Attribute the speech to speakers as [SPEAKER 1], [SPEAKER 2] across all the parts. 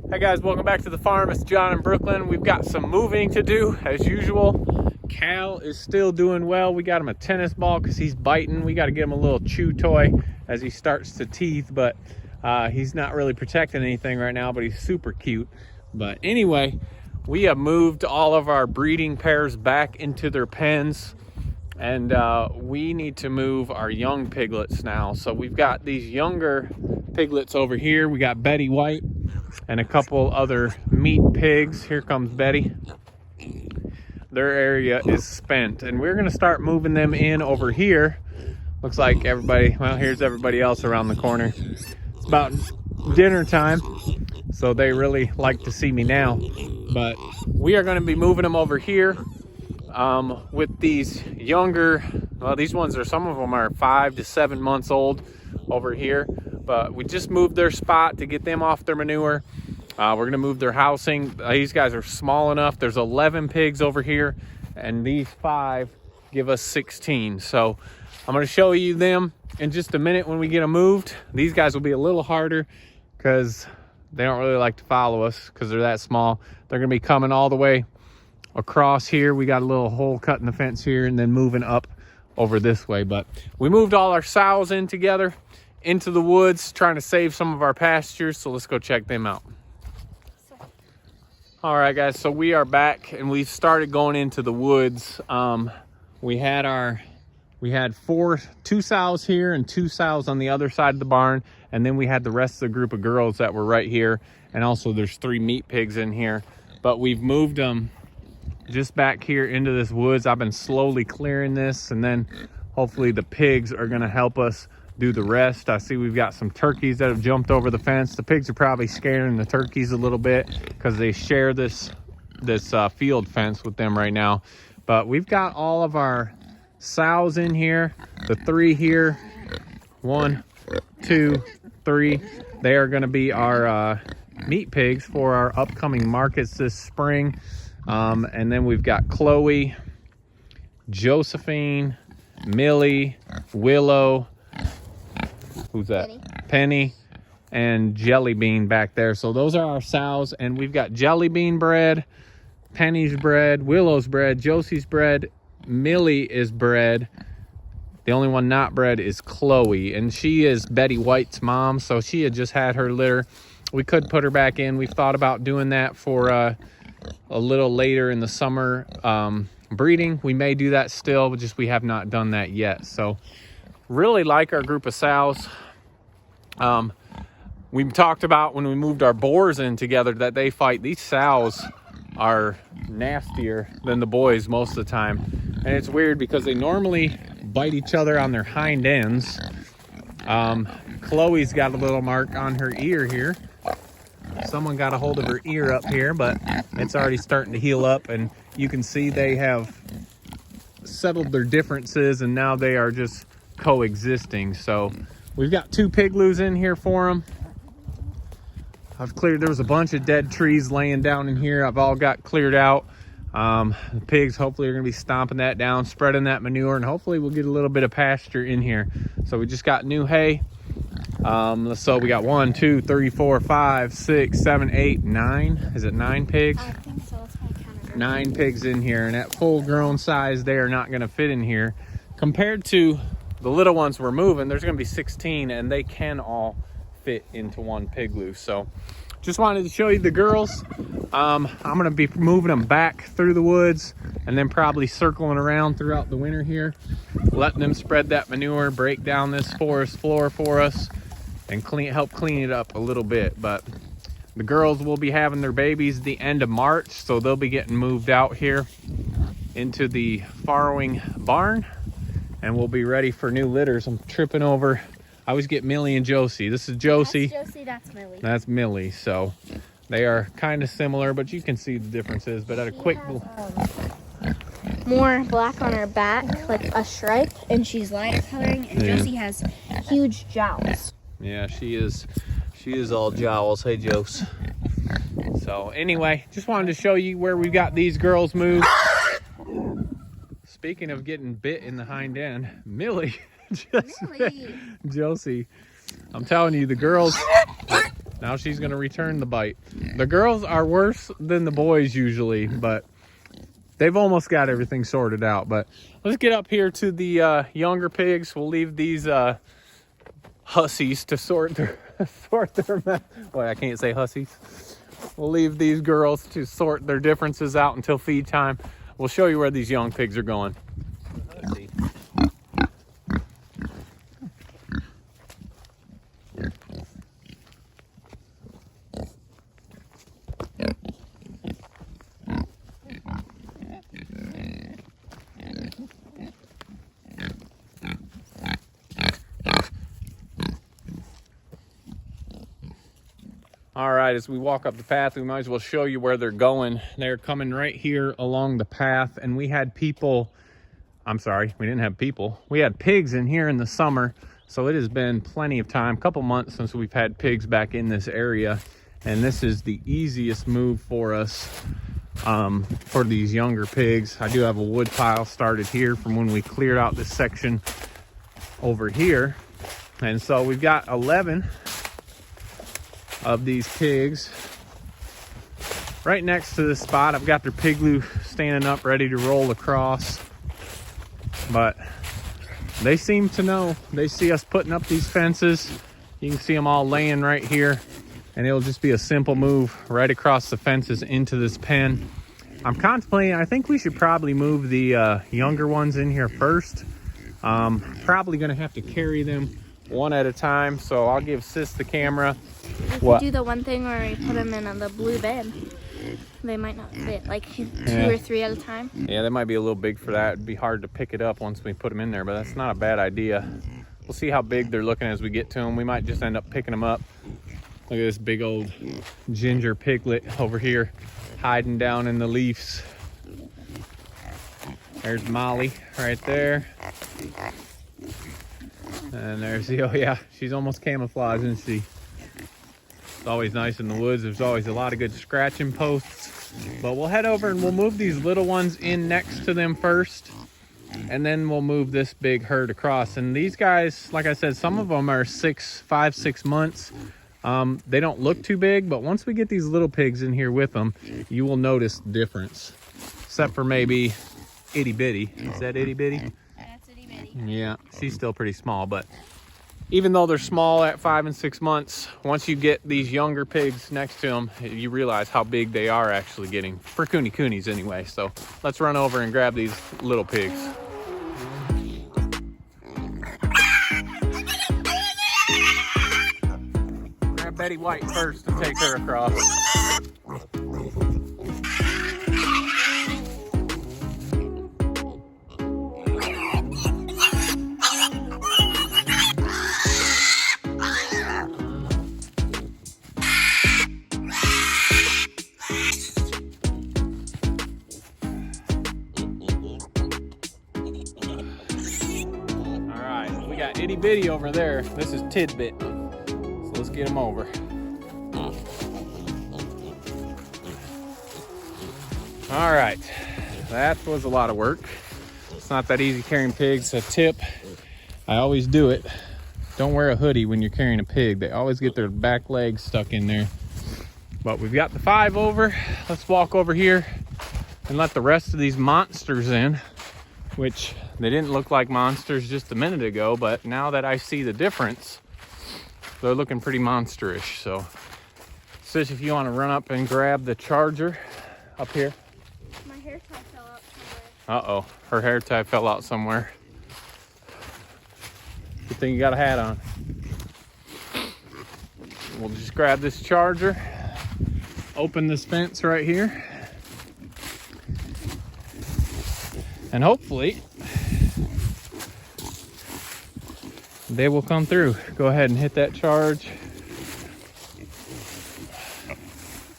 [SPEAKER 1] Hey guys, welcome back to the farm. It's John in Brooklyn. We've got some moving to do as usual. Cal is still doing well. We got him a tennis ball because he's biting. We got to get him a little chew toy as he starts to teeth, but he's not really protecting anything right now, but he's super cute. But anyway, we have moved all of our breeding pairs back into their pens, and we need to move our young piglets now. So we've got these younger piglets over here. We got Betty White and a couple other meat pigs. Here comes Betty. Their area is spent, and we're gonna start moving them in over here. Looks like everybody, well, here's everybody else around the corner. It's about dinner time, so they really like to see me now. But we are gonna be moving them over here with these younger, well, these ones are, some of them are 5 to 7 months old over here. But we just moved their spot to get them off their manure. We're gonna move their housing. These guys are small enough. There's 11 pigs over here, and these 5 give us 16. So I'm gonna show you them in just a minute when we get them moved. These guys will be a little harder because they don't really like to follow us because they're that small. They're gonna be coming all the way across here. We got a little hole cut in the fence here and then moving up over this way. But we moved all our sows in together into the woods, trying to save some of our pastures. So let's go check them out. All right, guys, so we are back and we've started going into the woods. We had 2 sows here and 2 sows on the other side of the barn, and then we had the rest of the group of girls that were right here, and also there's 3 meat pigs in here. But we've moved them just back here into this woods. I've been slowly clearing this, and then hopefully the pigs are gonna help us do the rest. I see we've got some turkeys that have jumped over the fence. The pigs are probably scaring the turkeys a little bit because they share this field fence with them right now. But we've got all of our sows in here, the 3 here, 1, 2, 3. They are going to be our meat pigs for our upcoming markets this spring. And then we've got Chloe, Josephine, Millie, Willow, who's that? Penny, and Jelly Bean back there. So those are our sows, and we've got Jelly Bean bred, Penny's bred, Willow's bred, Josie's bred, Millie is bred. The only one not bred is Chloe, and she is Betty White's mom, so she had just had her litter. We could put her back in. We've thought about doing that for a little later in the summer breeding. We may do that still, but just we have not done that yet. So really like our group of sows. We talked about when we moved our boars in together that they fight. These sows are nastier than the boys most of the time, and it's weird because they normally bite each other on their hind ends. Chloe's got a little mark on her ear here. Someone got a hold of her ear up here, but it's already starting to heal up, and you can see they have settled their differences, and now they are just coexisting. So we've got 2 pigloos in here for them. I've cleared, there was a bunch of dead trees laying down in here. I've all got cleared out. The pigs hopefully are going to be stomping that down, spreading that manure, and hopefully we'll get a little bit of pasture in here. So we just got new hay. So we got 1, 2, 3, 4, 5, 6, 7, 8, 9. Is it 9 pigs?
[SPEAKER 2] I think so. That's my counter.
[SPEAKER 1] 9 pigs in here, and at full grown size they are not going to fit in here. Compared to the little ones we're moving, there's going to be 16, and they can all fit into 1 pigloo. So just wanted to show you the girls. I'm going to be moving them back through the woods and then probably circling around throughout the winter here, letting them spread that manure, break down this forest floor for us, and help clean it up a little bit. But the girls will be having their babies the end of March, so they'll be getting moved out here into the farrowing barn, and we'll be ready for new litters. I'm tripping over. I always get Millie and Josie. This is Josie.
[SPEAKER 2] That's Josie, that's Millie.
[SPEAKER 1] That's Millie. So they are kind of similar, but you can see the differences. But at a quick
[SPEAKER 2] more black on her back, like a stripe, and she's light coloring, and Josie has huge jowls.
[SPEAKER 1] Yeah, she is all jowls. Hey, Jose. So anyway, just wanted to show you where we got these girls moved. Speaking of getting bit in the hind end, Millie,
[SPEAKER 2] Millie.
[SPEAKER 1] Josie, I'm telling you, the girls, Now she's gonna return the bite. The girls are worse than the boys usually, but they've almost got everything sorted out. But let's get up here to the younger pigs. We'll leave these hussies to sort their well, I can't say hussies. We'll leave these girls to sort their differences out until feed time. We'll show you where these young pigs are going. All right, as we walk up the path, we might as well show you where they're going. They're coming right here along the path, and we had people, I'm sorry, we didn't have people. We had pigs in here in the summer, so it has been plenty of time, couple months since we've had pigs back in this area, and this is the easiest move for us for these younger pigs. I do have a wood pile started here from when we cleared out this section over here, and so we've got 11 of these pigs right next to this spot. I've got their pig loo standing up ready to roll across, but they seem to know. They see us putting up these fences. You can see them all laying right here, and it'll just be a simple move right across the fences into this pen. I'm contemplating, I think we should probably move the younger ones in here first. Probably gonna have to carry them one at a time, so I'll give Sis the camera.
[SPEAKER 2] We could do the one thing where we put them in the blue bed. They might not fit, like two or three at a time.
[SPEAKER 1] Yeah, that might be a little big for that. It'd be hard to pick it up once we put them in there, but that's not a bad idea. We'll see how big they're looking as we get to them. We might just end up picking them up. Look at this big old ginger piglet over here hiding down in the leaves. There's Molly right there. And there's the, oh yeah, she's almost camouflaged, isn't she? It's always nice in the woods. There's always a lot of good scratching posts. But we'll head over and we'll move these little ones in next to them first. And then we'll move this big herd across. And these guys, like I said, some of them are 5, 6 months. They don't look too big, but once we get these little pigs in here with them, you will notice the difference. Except for maybe itty bitty. Is that itty bitty?
[SPEAKER 2] That's itty bitty.
[SPEAKER 1] Yeah, she's still pretty small, but even though they're small at 5 and 6 months, once you get these younger pigs next to them, you realize how big they are actually getting, for coonies anyway. So let's run over and grab these little pigs. Grab Betty White first to take her across. Itty bitty over there. This is Tidbit. So let's get him over. All right, that was a lot of work. It's not that easy carrying pigs. A tip, I always do it. Don't wear a hoodie when you're carrying a pig. They always get their back legs stuck in there. But we've got the 5 over. Let's walk over here and let the rest of these monsters in, which they didn't look like monsters just a minute ago, but now that I see the difference, they're looking pretty monsterish. So, Sis, if you want to run up and grab the charger up here.
[SPEAKER 2] My hair tie fell out somewhere.
[SPEAKER 1] Uh-oh, her hair tie fell out somewhere. Good thing you got a hat on. We'll just grab this charger, open this fence right here, and hopefully they will come through. Go ahead and hit that charge.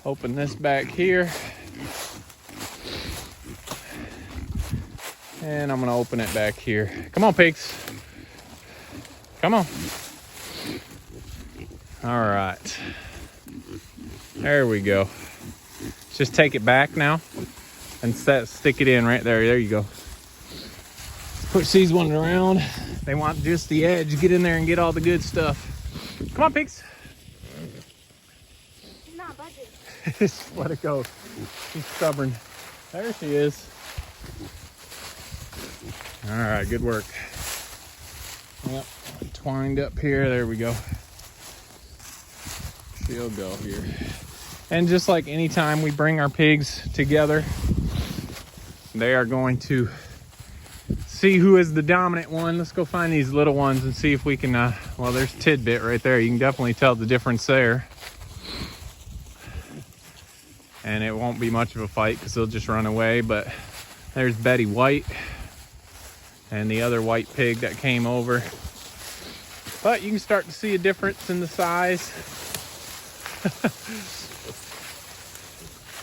[SPEAKER 1] Open this back here. And I'm gonna open it back here. Come on, pigs. Come on. All right. There we go. Just take it back now and stick it in right there. There you go. Push these ones around. They want just the edge. Get in there and get all the good stuff. Come on, pigs. Just let it go. She's stubborn. There she is. All right, good work. Yep, twined up here. There we go. She'll go here. And just like anytime we bring our pigs together, they are going to see who is the dominant one. Let's go find these little ones and see if we can, well, there's Tidbit right there. You can definitely tell the difference there. And it won't be much of a fight because they'll just run away. But there's Betty White and the other white pig that came over. But you can start to see a difference in the size.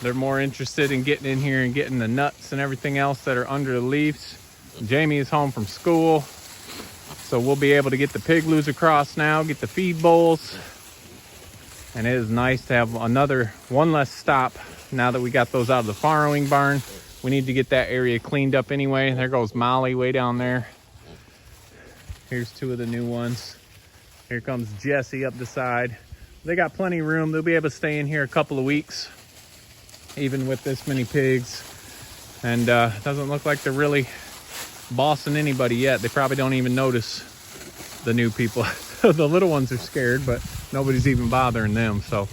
[SPEAKER 1] They're more interested in getting in here and getting the nuts and everything else that are under the leaves. Jamie is home from school, so we'll be able to get the piglets across now, get the feed bowls. And it is nice to have one less stop now that we got those out of the farrowing barn. We need to get that area cleaned up anyway. There goes Molly way down there. Here's two of the new ones. Here comes Jessie up the side. They got plenty of room. They'll be able to stay in here a couple of weeks, even with this many pigs. And it doesn't look like they're really bossing anybody yet. They probably don't even notice the new people. The little ones are scared, but nobody's even bothering them. So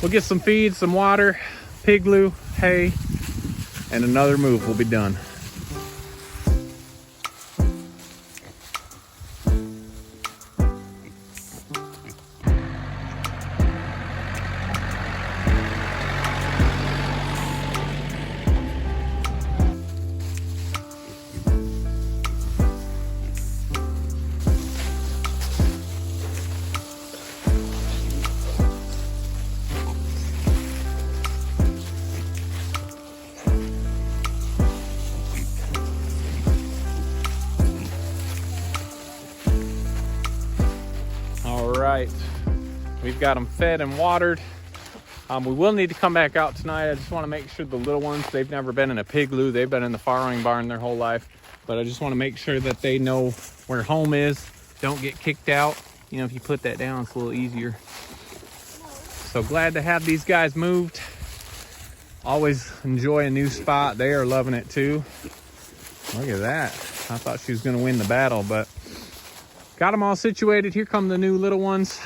[SPEAKER 1] we'll get some feed, some water, pig glue, hay, and another move will be done. Right, we've got them fed and watered. We will need to come back out tonight. I just want to make sure the little ones, they've never been in a pig loo. They've been in the farrowing barn their whole life, but I just want to make sure that they know where home is, don't get kicked out. You know, if you put that down, it's a little easier. So glad to have these guys moved. Always enjoy a new spot. They are loving it too. Look at that. I thought she was going to win the battle, but got them all situated. Here come the new little ones.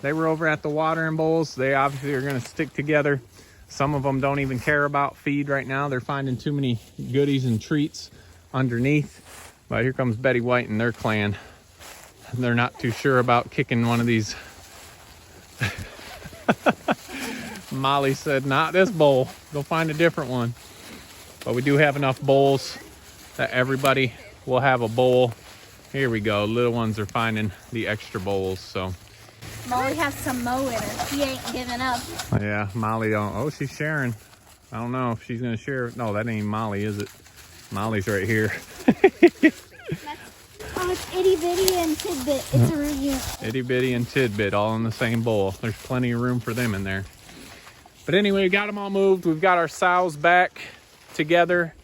[SPEAKER 1] They were over at the watering bowls. They obviously are going to stick together. Some of them don't even care about feed right now. They're finding too many goodies and treats underneath. But here comes Betty White and their clan. They're not too sure about kicking one of these. Molly said, not this bowl. Go find a different one. But we do have enough bowls that everybody will have a bowl. Here we go. Little ones are finding the extra bowls, so.
[SPEAKER 2] Molly has some mo in her. She ain't giving up.
[SPEAKER 1] Yeah, Molly don't. Oh, she's sharing. I don't know if she's going to share. No, that ain't Molly, is it? Molly's right here.
[SPEAKER 2] Oh, it's Itty Bitty and Tidbit. It's a reunion.
[SPEAKER 1] Itty Bitty and Tidbit all in the same bowl. There's plenty of room for them in there. But anyway, we got them all moved. We've got our sows back together.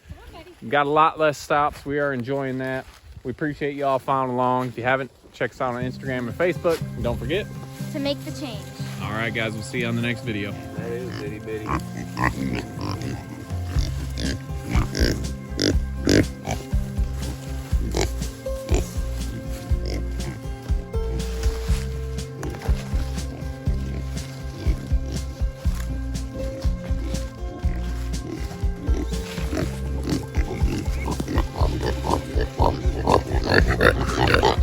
[SPEAKER 1] We've got a lot less stops. We are enjoying that. We appreciate you all following along. If you haven't, check us out on Instagram and Facebook. And don't forget
[SPEAKER 2] to make the change.
[SPEAKER 1] All right, guys. We'll see you on the next video.
[SPEAKER 3] That is itty bitty.
[SPEAKER 4] Yeah.